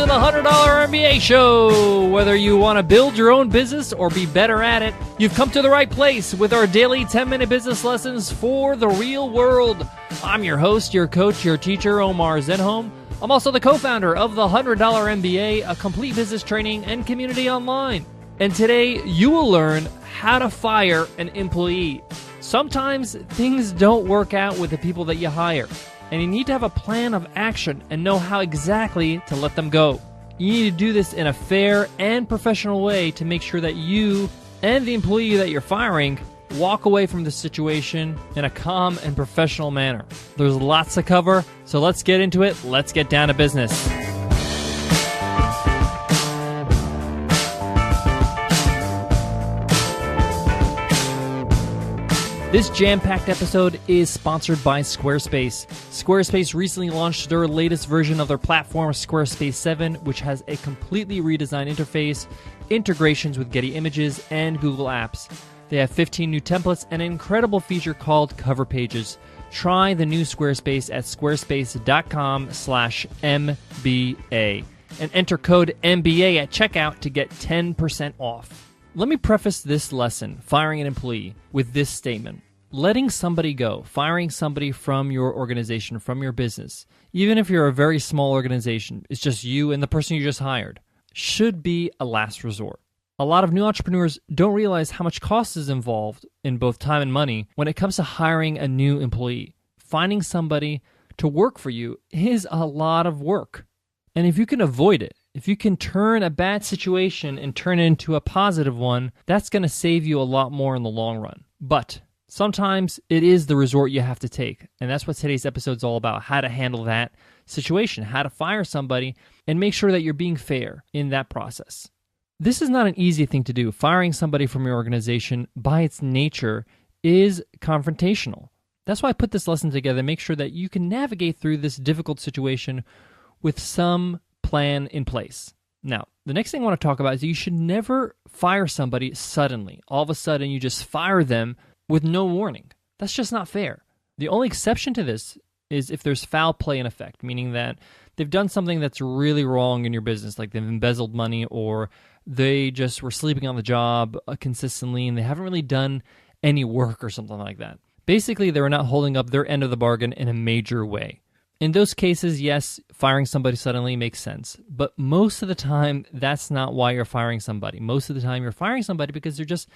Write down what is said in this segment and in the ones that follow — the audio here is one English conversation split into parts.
the $100 MBA Show. Whether you want to build your own business or be better at it, you've come to the right place with our daily 10-minute business lessons for the real world. I'm your host, your coach, your teacher, Omar Zenhom. I'm also the co-founder of the $100 MBA, a complete business training and community online. And today, you will learn how to fire an employee. Sometimes things don't work out with the people that you hire, and you need to have a plan of action and know how exactly to let them go. You need to do this in a fair and professional way to make sure that you and the employee that you're firing walk away from the situation in a calm and professional manner. There's lots to cover, so let's get into it. Let's get down to business. This jam-packed episode is sponsored by Squarespace. Squarespace recently launched their latest version of their platform, Squarespace 7, which has a completely redesigned interface, integrations with Getty Images, and Google Apps. They have 15 new templates and an incredible feature called Cover Pages. Try the new Squarespace at squarespace.com/MBA and enter code MBA at checkout to get 10% off. Let me preface this lesson, firing an employee, with this statement. Letting somebody go, firing somebody from your organization, from your business, even if you're a very small organization, it's just you and the person you just hired, should be a last resort. A lot of new entrepreneurs don't realize how much cost is involved in both time and money when it comes to hiring a new employee. Finding somebody to work for you is a lot of work. And if you can avoid it, if you can turn a bad situation and turn it into a positive one, that's going to save you a lot more in the long run. But sometimes it is the resort you have to take. And that's what today's episode is all about, how to handle that situation, how to fire somebody and make sure that you're being fair in that process. This is not an easy thing to do. Firing somebody from your organization by its nature is confrontational. That's why I put this lesson together, make sure that you can navigate through this difficult situation with some plan in place. Now, the next thing I want to talk about is you should never fire somebody suddenly. All of a sudden, you just fire them with no warning. That's just not fair. The only exception to this is if there's foul play in effect, meaning that they've done something that's really wrong in your business, like they've embezzled money or they just were sleeping on the job consistently and they haven't really done any work or something like that. Basically, they were not holding up their end of the bargain in a major way. In those cases, yes, firing somebody suddenly makes sense. But most of the time, that's not why you're firing somebody. Most of the time, you're firing somebody because they're just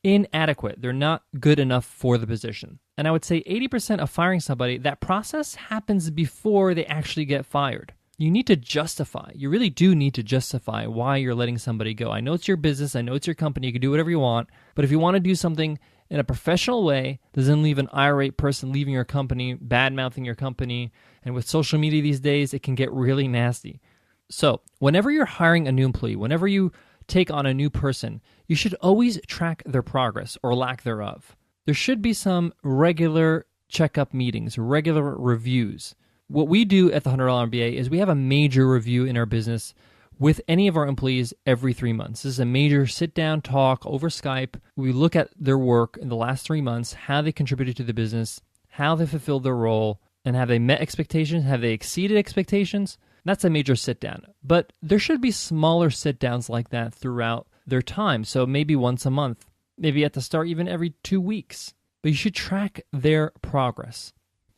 inadequate. They're not good enough for the position. And I would say 80% of firing somebody, that process happens before they actually get fired. You need to justify. You really do need to justify why you're letting somebody go. I know it's your business. I know it's your company. You can do whatever you want. But if you want to do something in a professional way, doesn't leave an irate person leaving your company, bad-mouthing your company. And with social media these days, it can get really nasty. So whenever you're hiring a new employee, whenever you take on a new person, you should always track their progress or lack thereof. There should be some regular checkup meetings, regular reviews. What we do at the $100 MBA is we have a major review in our business with any of our employees every 3 months. This is a major sit-down talk over Skype. We look at their work in the last 3 months, how they contributed to the business, how they fulfilled their role, and have they met expectations? Have they exceeded expectations? That's a major sit-down. But there should be smaller sit-downs like that throughout their time. So maybe once a month, maybe at the start, even every 2 weeks. But you should track their progress.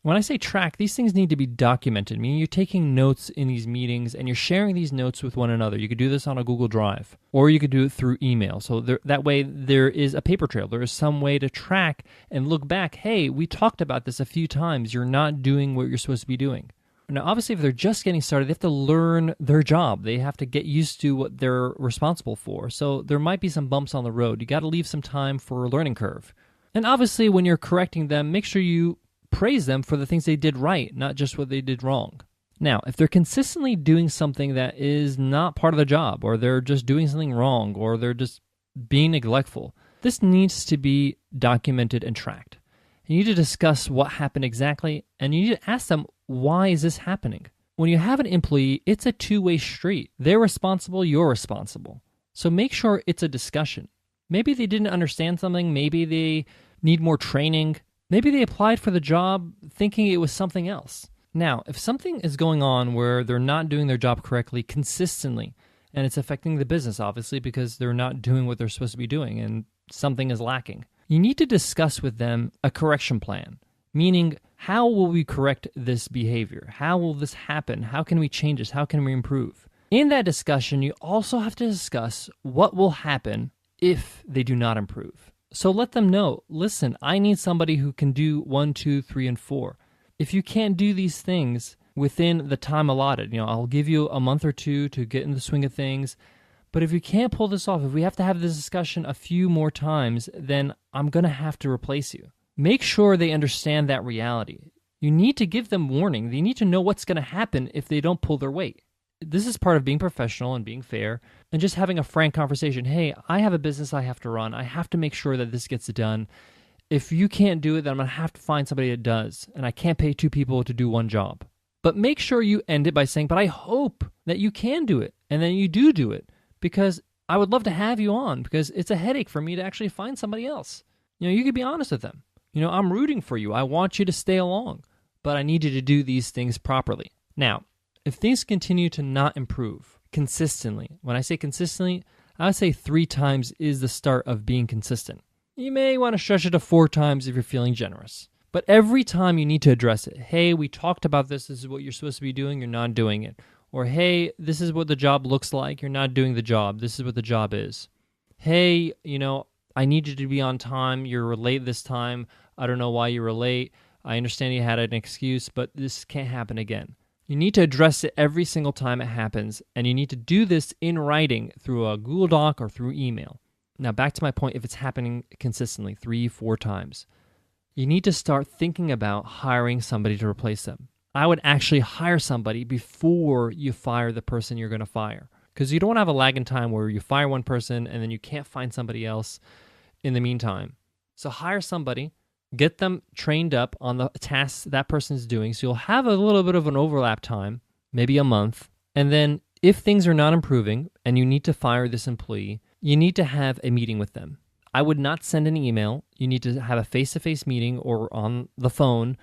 When I say track, these things need to be documented, meaning you're taking notes in these meetings and you're sharing these notes with one another. You could do this on a Google Drive, or you could do it through email. So that way there is a paper trail. There is some way to track and look back, hey, we talked about this a few times. You're not doing what you're supposed to be doing. Now, obviously, if they're just getting started, they have to learn their job. They have to get used to what they're responsible for. So there might be some bumps on the road. You got to leave some time for a learning curve. And obviously, when you're correcting them, make sure you praise them for the things they did right, not just what they did wrong. Now, if they're consistently doing something that is not part of the job, or they're just doing something wrong, or they're just being neglectful, this needs to be documented and tracked. You need to discuss what happened exactly, and you need to ask them, why is this happening? When you have an employee, it's a two-way street. They're responsible, you're responsible. So make sure it's a discussion. Maybe they didn't understand something, maybe they need more training. Maybe they applied for the job thinking it was something else. Now, if something is going on where they're not doing their job correctly consistently, and it's affecting the business, obviously, because they're not doing what they're supposed to be doing and something is lacking, you need to discuss with them a correction plan, meaning how will we correct this behavior? How will this happen? How can we change this? How can we improve? In that discussion, you also have to discuss what will happen if they do not improve. So let them know, listen, I need somebody who can do 1, 2, 3, and 4. If you can't do these things within the time allotted, I'll give you a month or two to get in the swing of things. But if you can't pull this off, if we have to have this discussion a few more times, then I'm going to have to replace you. Make sure they understand that reality. You need to give them warning. They need to know what's going to happen if they don't pull their weight. This is part of being professional and being fair and just having a frank conversation. Hey, I have a business I have to run. I have to make sure that this gets done. If you can't do it, then I'm going to have to find somebody that does. And I can't pay 2 people to do 1 job. But make sure you end it by saying, but I hope that you can do it. And then you do it. Because I would love to have you on because it's a headache for me to actually find somebody else. You could be honest with them. I'm rooting for you. I want you to stay along. But I need you to do these things properly. Now, if things continue to not improve consistently, when I say consistently, I would say 3 times is the start of being consistent. You may want to stretch it to 4 times if you're feeling generous. But every time you need to address it. Hey, we talked about this. This is what you're supposed to be doing. You're not doing it. Or, hey, this is what the job looks like. You're not doing the job. This is what the job is. Hey, I need you to be on time. You're late this time. I don't know why you were late. I understand you had an excuse, but this can't happen again. You need to address it every single time it happens, and you need to do this in writing through a Google Doc or through email. Now, back to my point, if it's happening consistently 3, 4 times, you need to start thinking about hiring somebody to replace them. I would actually hire somebody before you fire the person you're going to fire, because you don't want to have a lag in time where you fire one person and then you can't find somebody else in the meantime. So hire somebody. Get them trained up on the tasks that person's doing. So you'll have a little bit of an overlap time, maybe a month. And then if things are not improving and you need to fire this employee, you need to have a meeting with them. I would not send an email. You need to have a face-to-face meeting or on the phone.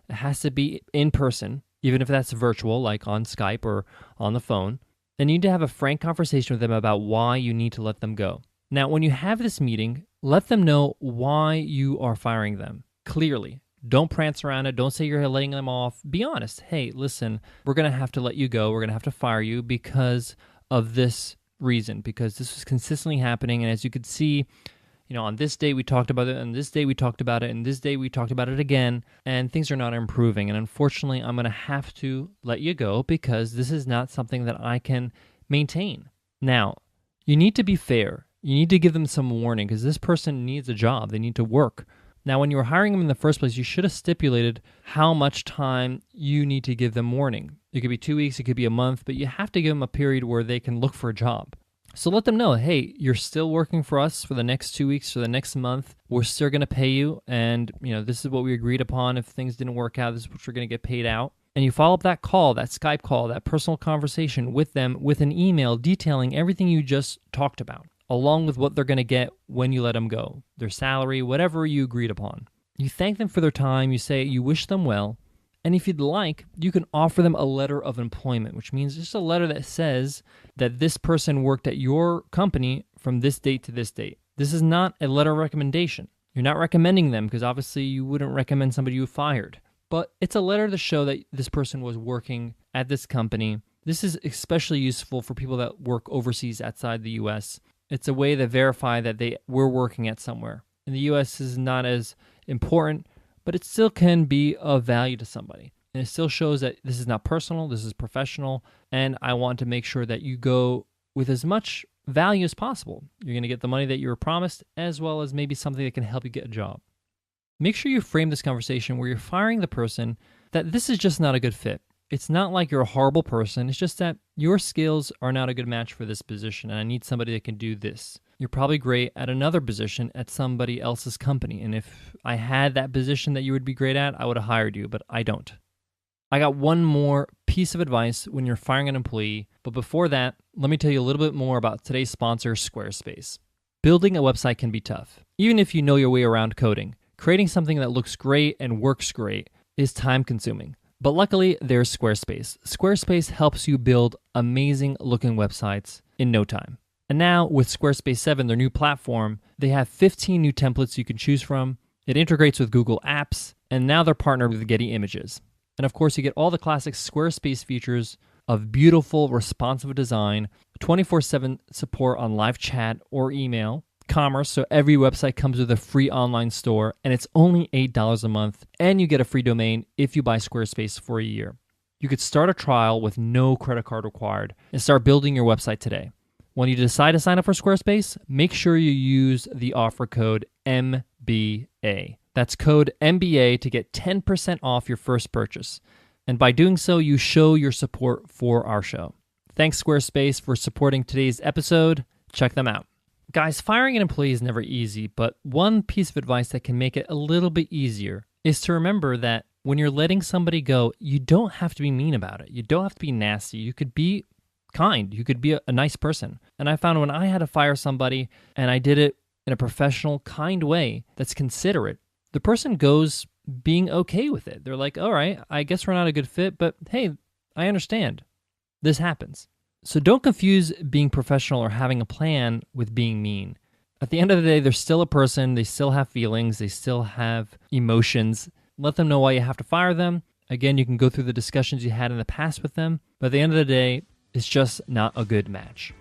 It has to be in person, even if that's virtual, like on Skype or on the phone. And you need to have a frank conversation with them about why you need to let them go. Now, when you have this meeting, let them know why you are firing them clearly. Don't prance around it. Don't say you're letting them off. Be honest. Hey, listen, we're going to have to let you go. We're going to have to fire you because of this reason, because this is consistently happening. And as you could see, on this day we talked about it, and this day we talked about it, and this day we talked about it again, and things are not improving. And unfortunately, I'm going to have to let you go because this is not something that I can maintain. Now, you need to be fair. You need to give them some warning because this person needs a job. They need to work. Now, when you were hiring them in the first place, you should have stipulated how much time you need to give them warning. It could be 2 weeks, it could be a month, but you have to give them a period where they can look for a job. So let them know, hey, you're still working for us for the next 2 weeks, for the next month. We're still going to pay you, and this is what we agreed upon. If things didn't work out, this is what you're going to get paid out. And you follow up that call, that Skype call, that personal conversation with them with an email detailing everything you just talked about, along with what they're going to get when you let them go, their salary, whatever you agreed upon. You thank them for their time. You say you wish them well. And if you'd like, you can offer them a letter of employment, which means just a letter that says that this person worked at your company from this date to this date. This is not a letter of recommendation. You're not recommending them because obviously you wouldn't recommend somebody you fired. But it's a letter to show that this person was working at this company. This is especially useful for people that work overseas outside the U.S. It's a way to verify that they were working at somewhere. In the U.S., this is not as important, but it still can be of value to somebody. And it still shows that this is not personal, this is professional, and I want to make sure that you go with as much value as possible. You're going to get the money that you were promised, as well as maybe something that can help you get a job. Make sure you frame this conversation where you're firing the person that this is just not a good fit. It's not like you're a horrible person. It's just that your skills are not a good match for this position, and I need somebody that can do this. You're probably great at another position at somebody else's company, and if I had that position that you would be great at, I would have hired you, but I don't. I got one more piece of advice when you're firing an employee, but before that, let me tell you a little bit more about today's sponsor, Squarespace. Building a website can be tough. Even if you know your way around coding, creating something that looks great and works great is time-consuming. But luckily, there's Squarespace. Squarespace helps you build amazing looking websites in no time. And now with Squarespace 7, their new platform, they have 15 new templates you can choose from. It integrates with Google Apps, and now they're partnered with Getty Images. And of course, you get all the classic Squarespace features of beautiful, responsive design, 24/7 support on live chat or email, commerce, so every website comes with a free online store, and it's only $8 a month, and you get a free domain if you buy Squarespace for a year. You could start a trial with no credit card required and start building your website today. When you decide to sign up for Squarespace, make sure you use the offer code MBA. That's code MBA to get 10% off your first purchase. And by doing so, you show your support for our show. Thanks, Squarespace, for supporting today's episode. Check them out. Guys, firing an employee is never easy, but one piece of advice that can make it a little bit easier is to remember that when you're letting somebody go, you don't have to be mean about it. You don't have to be nasty. You could be kind. You could be a nice person. And I found when I had to fire somebody and I did it in a professional, kind way that's considerate, the person goes being okay with it. They're like, all right, I guess we're not a good fit, but hey, I understand. This happens. So don't confuse being professional or having a plan with being mean. At the end of the day, they're still a person. They still have feelings. They still have emotions. Let them know why you have to fire them. Again, you can go through the discussions you had in the past with them. But at the end of the day, it's just not a good match.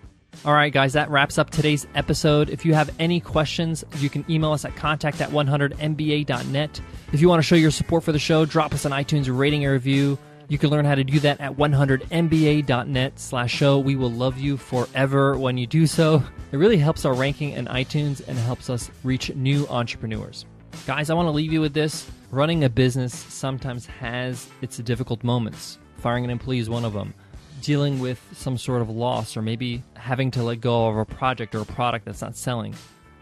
All right, guys, that wraps up today's episode. If you have any questions, you can email us at contact@100mba.net. If you want to show your support for the show, drop us an iTunes rating and review. You can learn how to do that at 100mba.net/show. We will love you forever when you do so. It really helps our ranking in iTunes and helps us reach new entrepreneurs. Guys, I want to leave you with this. Running a business sometimes has its difficult moments. Firing an employee is one of them. Dealing with some sort of loss or maybe having to let go of a project or a product that's not selling.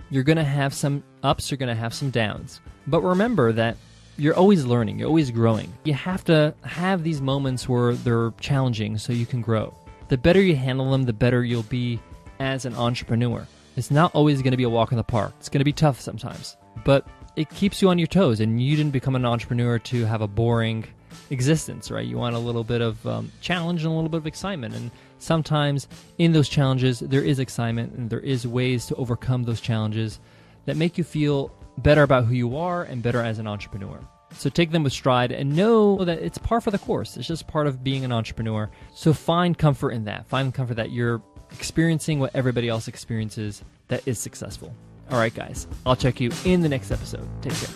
You're going to have some ups, you're going to have some downs. But remember that you're always learning, you're always growing. You have to have these moments where they're challenging so you can grow. The better you handle them, the better you'll be as an entrepreneur. It's not always going to be a walk in the park. It's going to be tough sometimes, but it keeps you on your toes, and you didn't become an entrepreneur to have a boring existence, right? You want a little bit of challenge and a little bit of excitement, and sometimes in those challenges, there is excitement, and there is ways to overcome those challenges that make you feel better about who you are and better as an entrepreneur. So take them with stride and know that it's par for the course. It's just part of being an entrepreneur. So find comfort in that. Find comfort that you're experiencing what everybody else experiences that is successful. All right, guys, I'll check you in the next episode. Take care.